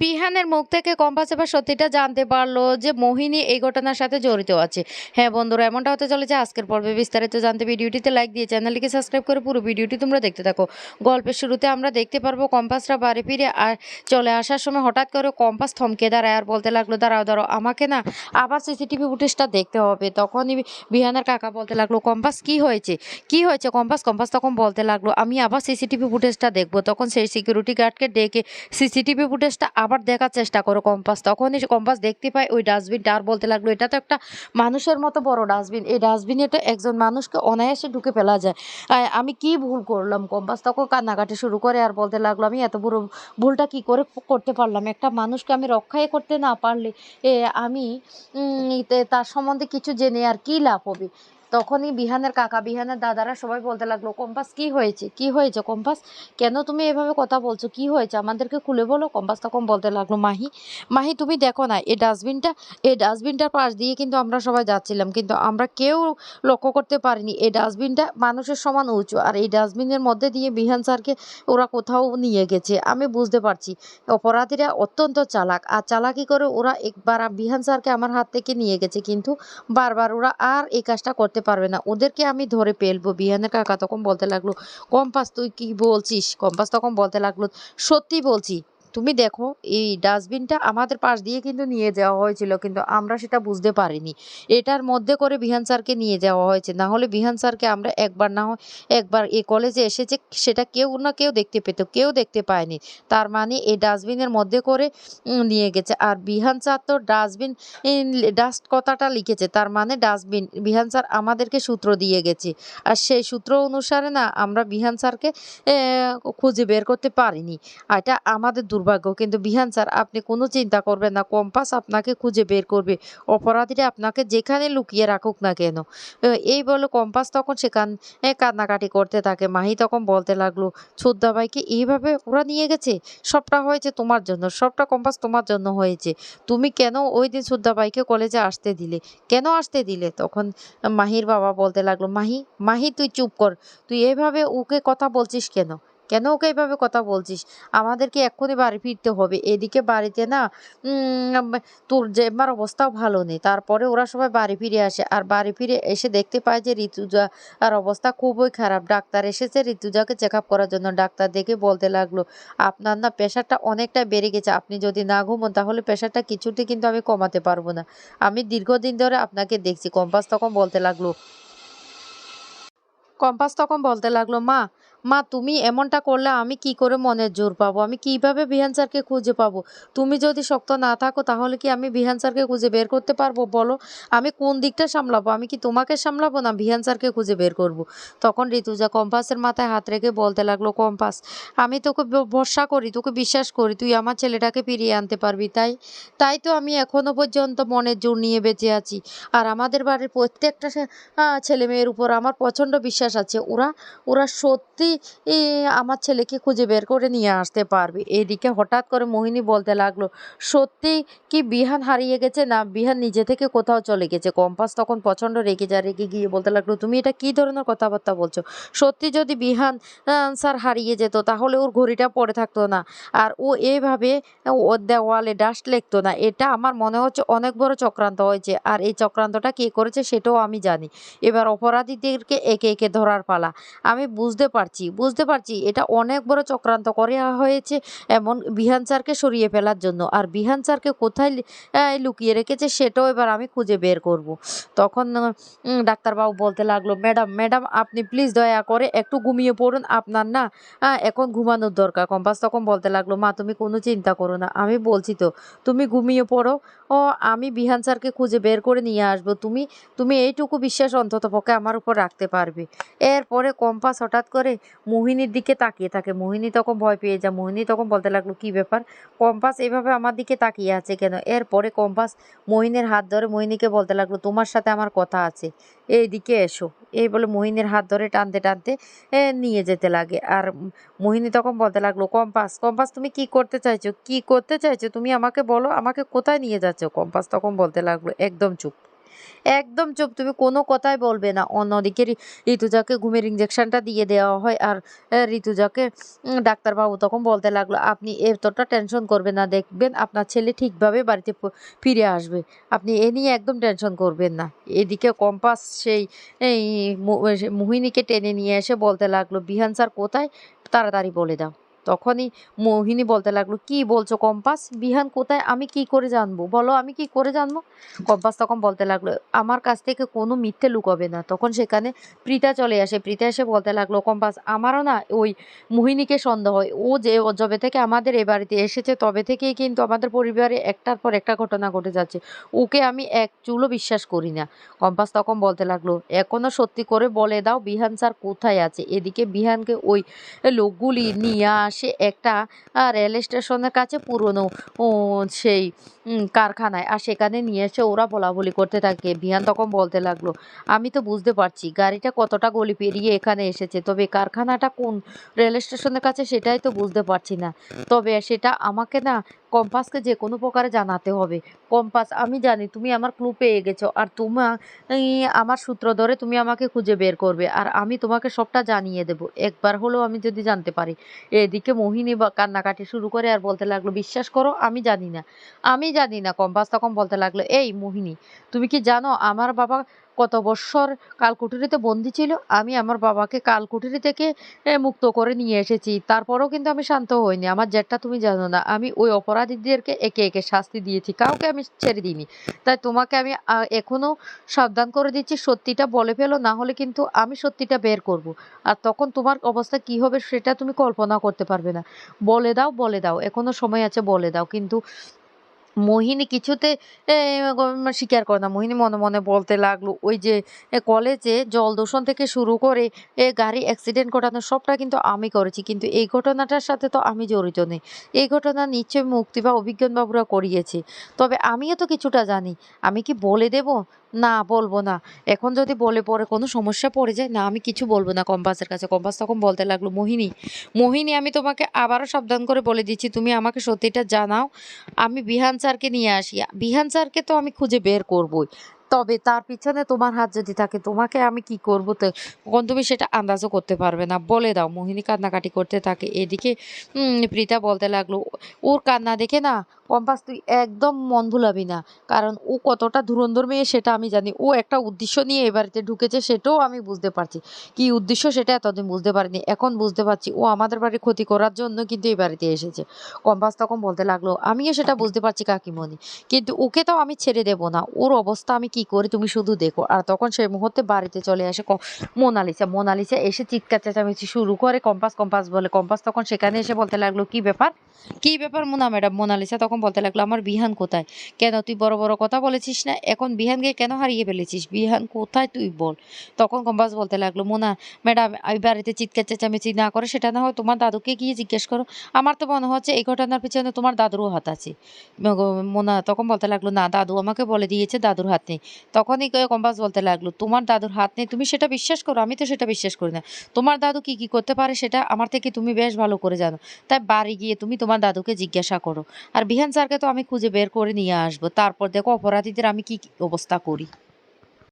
বিহানের মুখ থেকে কম্পাস এবার সত্যিটা জানতে পারলো যে মোহিনী এই ঘটনার সাথে জড়িত আছে। হ্যাঁ বন্ধুরা, এমনটা হতে চলেছে আজকের পর্বে। বিস্তারিত জানতে ভিডিওটিতে লাইক দিয়ে চ্যানেলটিকে সাবস্ক্রাইব করে পুরো ভিডিওটি তোমরা দেখতে থাকো। গল্পের শুরুতে আমরা দেখতে পারবো কম্পাসরা বাড়ি ফিরে চলে আসার সময় হঠাৎ করে কম্পাস থমকে দাঁড়ায় আর বলতে লাগলো, দাঁড়াও দাঁড়াও, আমাকে না আবার সিসিটিভি ফুটেজটা দেখতে হবে। তখনই বিহানের কাকা বলতে লাগলো, কম্পাস কি হয়েছে, কি হয়েছে কম্পাস? কম্পাস তখন বলতে লাগলো, আমি আবার সিসিটিভি ফুটেজটা দেখবো। তখন সেই সিকিউরিটি গার্ডকে ডেকে সিসিটিভি ফুটেজটা আবার দেখার চেষ্টা করো কম্পাস। তখনই কম্পাস দেখতে পায় ওই ডাস্টবিনটা আর বলতে লাগলো, এটা তো একটা মানুষের মতো বড় ডাস্টবিন, এই ডাস্টবিনে তো একজন মানুষকে অনায়াসে ঢুকে ফেলা যায়। আমি কি ভুল করলাম? কম্পাস তখন কান্নাকাটি শুরু করে আর বলতে লাগলো, আমি এত বড় ভুলটা কি করে করতে পারলাম? একটা মানুষকে আমি রক্ষাই করতে না পারলে আমি তার সম্বন্ধে কিছু জেনে আর কি লাভ হবে? তখনই বিহানের কাকা, বিহানের দাদারা সবাই বলতে লাগলো, কম্পাস কি হয়েছে, কি হয়েছে কম্পাস? কেন তুমি এভাবে কথা বলছো? কি হয়েছে আমাদেরকে খুলে বলো। কম্পাস তখন বলতে লাগলো, মাহি, মাহি তুমি দেখো না এই ডাস্টবিনটার পাশ দিয়ে কিন্তু আমরা সবাই যাচ্ছিলাম, কিন্তু আমরা কেউ লক্ষ্য করতে পারিনি এই ডাস্টবিনটা মানুষের সমান উঁচু, আর এই ডাস্টবিনের মধ্যে দিয়ে বিহান স্যারকে ওরা কোথাও নিয়ে গেছে। আমি বুঝতে পারছি অপরাধীরা অত্যন্ত চালাক, আর চালাকি করে ওরা একবার বিহান স্যারকে আমার হাত থেকে নিয়ে গেছে, কিন্তু বারবার ওরা আর এই কাজটা করতে পারবে না, ওদেরকে আমি ধরে ফেলবো। বিহানের কাকা তখন বলতে লাগলো, কম্পাস তুই কি বলছিস? কম্পাস তখন বলতে লাগলো, সত্যি বলছি, তুমি দেখো এই ডাস্টবিনটা আমাদের পাশ দিয়ে কিন্তু নিয়ে যাওয়া হয়েছিল, কিন্তু আমরা সেটা বুঝতে পারিনি। এটার মধ্যে করে বিহান স্যারকে নিয়ে যাওয়া হয়েছে, না হলে বিহান স্যারকে আমরা একবার না হয় একবার এই কলেজে এসেছে সেটা কেউ না কেউ দেখতে পেত, কেউ দেখতে পায়নি। তার মানে এই ডাস্টবিনের মধ্যে করে নিয়ে গেছে। আর বিহান স্যার তো ডাস্টবিন ডাস্ট কথাটা লিখেছে, তার মানে ডাস্টবিন। বিহান স্যার আমাদেরকে সূত্র দিয়ে গেছে, আর সেই সূত্র অনুসারে না আমরা বিহান স্যারকে খুঁজে বের করতে পারিনি। এটা আমাদের দুর্ভাগ্য, কিন্তু বিহান স্যার আপনি কোনো চিন্তা করবেন না, কম্পাস আপনাকে খুঁজে বের করবে, অপরাধীরা আপনাকে যেখানে লুকিয়ে রাখুক না কেন। এই বলে কম্পাস তখন সেখানে কান্নাকাটি করতে থাকে। মাহি তখন বলতে লাগলো, ছোদ্দা ভাইকে এইভাবে ওরা নিয়ে গেছে, সবটা হয়েছে তোমার জন্য, সবটা কম্পাস তোমার জন্য হয়েছে। তুমি কেন ওই দিন ছোদ্দা ভাইকে কলেজে আসতে দিলে, কেন আসতে দিলে? তখন মাহির বাবা বলতে লাগলো, মাহি, মাহি তুই চুপ কর, তুই এভাবে ওকে কথা বলছিস কেন? কেন ওকে এভাবে কথা বলছিস? আমাদেরকে এক্ষুনি বাড়ি ফিরতে হবে, এদিকে বাড়িতে না তোর জেম্মার অবস্থাও ভালো নেই। তারপরে ওরা সবাই বাড়ি ফিরে আসে, আর বাড়ি ফিরে এসে দেখতে পায় যে ঋতুজা আর অবস্থা খুবই খারাপ। ডাক্তার এসেছে ঋতুজাকে চেক আপ করার জন্য। ডাক্তার দেখে বলতে লাগলো, আপনার না প্রেশারটা অনেকটা বেড়ে গেছে, আপনি যদি না ঘুমোন তাহলে প্রেশারটা কিছুতে কিন্তু আমি কমাতে পারবো না। আমি দীর্ঘদিন ধরে আপনাকে দেখছি। কম্পাস তখন বলতে লাগলো, মা, মা তুমি এমনটা করলে আমি কি করে মনের জোর পাবো? আমি কিভাবে বিহান স্যারকে খুঁজে পাবো? তুমি যদি শক্ত না থাকো তাহলে কি আমি বিহান স্যারকে খুঁজে বের করতে পারবো? বলো, আমি কোন দিকটা সামলাবো? আমি কি তোমাকে সামলাবো না বিহান স্যারকে খুঁজে বের করব? তখন ঋতুজা কম্পাসের মাথায় হাত রেখে বলতে লাগলো, কম্পাস আমি তোকে ভরসা করি, তোকে বিশ্বাস করি, তুই আমার ছেলেটাকে ফিরিয়ে আনতে পারবি। তাই তাই তো আমি এখনো পর্যন্ত মনের জোর নিয়ে বেঁচে আছি। আর আমাদের বাড়ির প্রত্যেকটা ছেলেমেয়ের উপর আমার প্রচণ্ড বিশ্বাস আছে, ওরা ওরা সত্যি আমার ছেলেকে খুঁজে বের করে নিয়ে আসতে পারবে। এদিকে হঠাৎ করে মোহিনী বলতে লাগলো, সত্যি কি বিহান হারিয়ে গেছে, না বিহান নিজে থেকে কোথাও চলে গেছে? কম্পাস তখন প্রচণ্ড রেগে যায়, রেগে গিয়ে বলতে লাগলো, তুমি এটা কি ধরনের কথাবার্তা বলছো? সত্যি যদি বিহান স্যার হারিয়ে যেত তাহলে ওর ঘড়িটা পড়ে থাকতো না, আর ও এইভাবে ওর দেওয়ালে ডাস্ট লিখতো না। এটা আমার মনে হচ্ছে অনেক বড় চক্রান্ত হয়েছে, আর এই চক্রান্তটা কে করেছে সেটাও আমি জানি। এবার অপরাধীদেরকে একে একে ধরার পালা। আমি বুঝতে পারছি এটা অনেক বড় চক্রান্ত করা হয়েছে, এমন বিহান স্যারকে সরিয়ে ফেলার জন্য। আর বিহান স্যারকে কোথায় লুকিয়ে রেখেছে সেটাও এবার আমি খুঁজে বের করব। তখন ডাক্তারবাবু বলতে লাগলো, ম্যাডাম, ম্যাডাম আপনি প্লিজ দয়া করে একটু ঘুমিয়ে পড়ুন, আপনার না এখন ঘুমানোর দরকার। কম্পাস তখন বলতে লাগলো, মা তুমি কোনো চিন্তা করো না, আমি বলছি তো, তুমি ঘুমিয়ে পড়ো, ও আমি বিহান স্যারকে খুঁজে বের করে নিয়ে আসবো। তুমি তুমি এইটুকু বিশ্বাস অন্ততপক্ষে আমার উপর রাখতে পারবে। এরপরে কম্পাস হঠাৎ করে মোহিনীর দিকে তাকিয়ে থাকে। মোহিনী তখন ভয় পেয়ে যায়। মোহিনী তখন বলতে লাগলো, কি ব্যাপার? কম্পাস এভাবে আমার দিকে তাকিয়ে আছে কেন? এরপরে কম্পাস মোহিনীর হাত ধরে মোহিনীকে বলতে লাগলো, তোমার সাথে আমার কথা আছে, এইদিকে এসো। এই বলে মোহিনীর হাত ধরে টানতে টানতে নিয়ে যেতে লাগে। আর মোহিনী তখন বলতে লাগলো, কম্পাস, কম্পাস তুমি কি করতে চাইছো, কি করতে চাইছো? তুমি আমাকে বলো, আমাকে কোথায় নিয়ে যাচ্ছ? কম্পাস তখন বলতে লাগলো, একদম চুপ, একদম চুপ, তুমি কোনো কথাই বলবে না। অন্যদিকে ঋতুজাকে ঘুমের ইঞ্জেকশনটা দিয়ে দেওয়া হয় আর ঋতুজাকে ডাক্তারবাবু তখন বলতে লাগলো, আপনি এতটা টেনশন করবেন না, দেখবেন আপনার ছেলে ঠিকভাবে বাড়িতে ফিরে আসবে। আপনি এ নিয়ে একদম টেনশন করবেন না। এদিকে কম্পাস সেই এই মোহিনীকে টেনে নিয়ে এসে বলতে লাগলো, বিহান স্যার কোথায়, তাড়াতাড়ি বলে দাও। তখনই মোহিনী বলতে লাগলো, কি বলছো কম্পাস, বিহান কোথায়, আমি কি করে জানবো, বলো আমি কি করে জানবো। কম্পাস তখন বলতে লাগলো, আমার কাছ থেকে কোনো মিথ্যে লুকোবে না। তখন সেখানে প্রীতা চলে আসে। প্রীতা এসে বলতে লাগলো, কম্পাস আমারও না ওই মোহিনীকে সন্দেহ হয়। ও যে যবে থেকে আমাদের এ বাড়িতে এসেছে তবে থেকেই কিন্তু আমাদের পরিবারে একটার পর একটা ঘটনা ঘটে যাচ্ছে। ওকে আমি এক চুলও বিশ্বাস করি না। কম্পাস তখন বলতে লাগলো, এখনো সত্যি করে বলে দাও বিহান স্যার কোথায় আছে। এদিকে বিহানকে ওই লোকগুলি নিয়ে আসে একটা রেল স্টেশনের কাছে পুরনো ও সেই কারখানায়। আর সেখানে নিয়ে এসে ওরা বলাবলি করতে থাকে। বিহান তখন বলতে লাগলো, আমি তো বুঝতে পারছি গাড়িটা কতটা গলি পেরিয়ে এখানে এসেছে, তবে কারখানাটা কোন রেল স্টেশনের কাছে সেটাই তো বুঝতে পারছি না। তবে সেটা আমাকে না কম্পাসকে যে কোনো প্রকারে জানাতে হবে। কম্পাস আমি জানি তুমি আমার ক্লু পেয়ে গেছো আর আমার সূত্র ধরে তুমি আমাকে খুঁজে বের করবে আর আমি তোমাকে সবটা জানিয়ে দেব একবার হলেও আমি যদি জানতে পারি। এদিকে মোহিনী বা কান্নাকাটি শুরু করে আর বলতে লাগলো, বিশ্বাস করো আমি জানি না, আমি জানি না। কম্পাস তখন বলতে লাগলো, এই মোহিনী, তুমি কি জানো আমার বাবা কত বৎসর কালকুঠুরিতে বন্দি ছিল? আমি আমার বাবাকে কালকুঠুরি থেকে মুক্ত করে নিয়ে এসেছি। তারপরেও কিন্তু আমি শান্ত হইনি। আমার জেদটা তুমি জানো না। আমি ওই অপরাধীদেরকে একে একে শাস্তি দিয়েছি। কাউকে আমি ছেড়ে দিইনি। তাই তোমাকে আমি এখনো সাবধান করে দিচ্ছি, সত্যিটা বলে ফেলো, না হলে কিন্তু আমি সত্যিটা বের করব। আর তখন তোমার অবস্থা কি হবে সেটা তুমি কল্পনা করতে পারবে না। বলে দাও, বলে দাও। এখনো সময় আছে, বলে দাও। কিন্তু মোহিনী কিছুতে এ স্বীকার করে না। মোহিনী মনে মনে বলতে লাগলো, ওই যে কলেজে জল দূষণ থেকে শুরু করে গাড়ি অ্যাক্সিডেন্ট ঘটানো সবটা কিন্তু আমি করেছি। কিন্তু এই ঘটনাটার সাথে তো আমি জড়িত নেই। এই ঘটনা নিশ্চয়ই মুক্তি বা অভিজ্ঞান বাবুরা করিয়েছে। তবে আমিও তো কিছুটা জানি। আমি কি বলে দেব? না, বলব না। এখন যদি বলে পরে কোনো সমস্যা পড়ে যায়, না আমি কিছু বলব না কম্পাসের কাছে। কম্পাস তখন বলতে লাগলো, মোহিনী, মোহিনী আমি তোমাকে আবারও সাবধান করে বলে দিচ্ছি, তুমি আমাকে সত্যিটা জানাও। আমি বিহান স্যারকে নিয়ে আসি। বিহান স্যারকে তো আমি খুঁজে বের করবই। তবে তার পিছনে তোমার হাত যদি থাকে, তোমাকে আমি কি করব তখন তুমি সেটা আন্দাজও করতে পারবে না। বলে দাও। মোহিনী কান্নাকাটি করতে থাকে। এদিকে প্রীতা বলতে লাগলো, ওর কান্না দেখে না কম্পাস তুই একদম মন ভুলাবি না। কারণ ও কতটা ধুরন্ধর মেয়ে সেটা আমি জানি। ও একটা উদ্দেশ্য নিয়ে এ বাড়িতে ঢুকেছে সেটাও আমি বুঝতে পারছি। কি উদ্দেশ্য সেটা এতদিন বুঝতে পারিনি। এখন বুঝতে পারছি ও আমাদের বাড়ির ক্ষতি করার জন্য কিন্তু এই বাড়িতে এসেছে। কম্পাস তখন বলতে লাগলো, আমিও সেটা বুঝতে পারছি কাকিমণি, কিন্তু ওকে তো আমি ছেড়ে দেব না। ওর অবস্থা আমি কি করি তুমি শুধু দেখো। আর তখন সেই মুহূর্তে বাড়িতে চলে আসে মোনালিসা। মোনালিসা এসে চিৎকার চেঁচামেচি শুরু করে, কম্পাস কম্পাস বলে। কম্পাস তখন সেখানে এসে বলতে লাগলো, কি ব্যাপার, কি ব্যাপার মোনা ম্যাডাম। মোনালিসা তখন বলতে লাগলো, আমার বিহান কোথায়? কেন তুই বড় বড় কথা বলেছিস না, এখন বিহানকে কেন হারিয়ে ফেলেছিস? বিহান কোথায় তুই বল। তখন কম্পাস বলতে লাগলো, মোনা ম্যাডাম এই বাড়িতে চিৎকার চেঁচামেচি না করে সেটা না হয় তোমার দাদুকে গিয়ে জিজ্ঞেস করো। আমার তো মনে হচ্ছে এই ঘটনার পিছনে তোমার দাদুরও হাত আছে। মোনা তখন বলতে লাগলো, না দাদু আমাকে বলে দিয়েছে দাদুর হাত নেই। তখনই কম্পাস বলতে লাগলো, তোমার দাদুর হাত নেই তুমি সেটা বিশ্বাস করো, আমি তো সেটা বিশ্বাস করি না। তোমার দাদু কি কি করতে পারে সেটা আমার থেকে তুমি বেশ ভালো করে জানো। তাই বাড়ি গিয়ে তুমি তোমার দাদুকে জিজ্ঞাসা করো। আর বিহান স্যারকে তো আমি খুঁজে বের করে নিয়ে আসবো। তারপর দেখো অপরাধীদের আমি কি কি অবস্থা করি।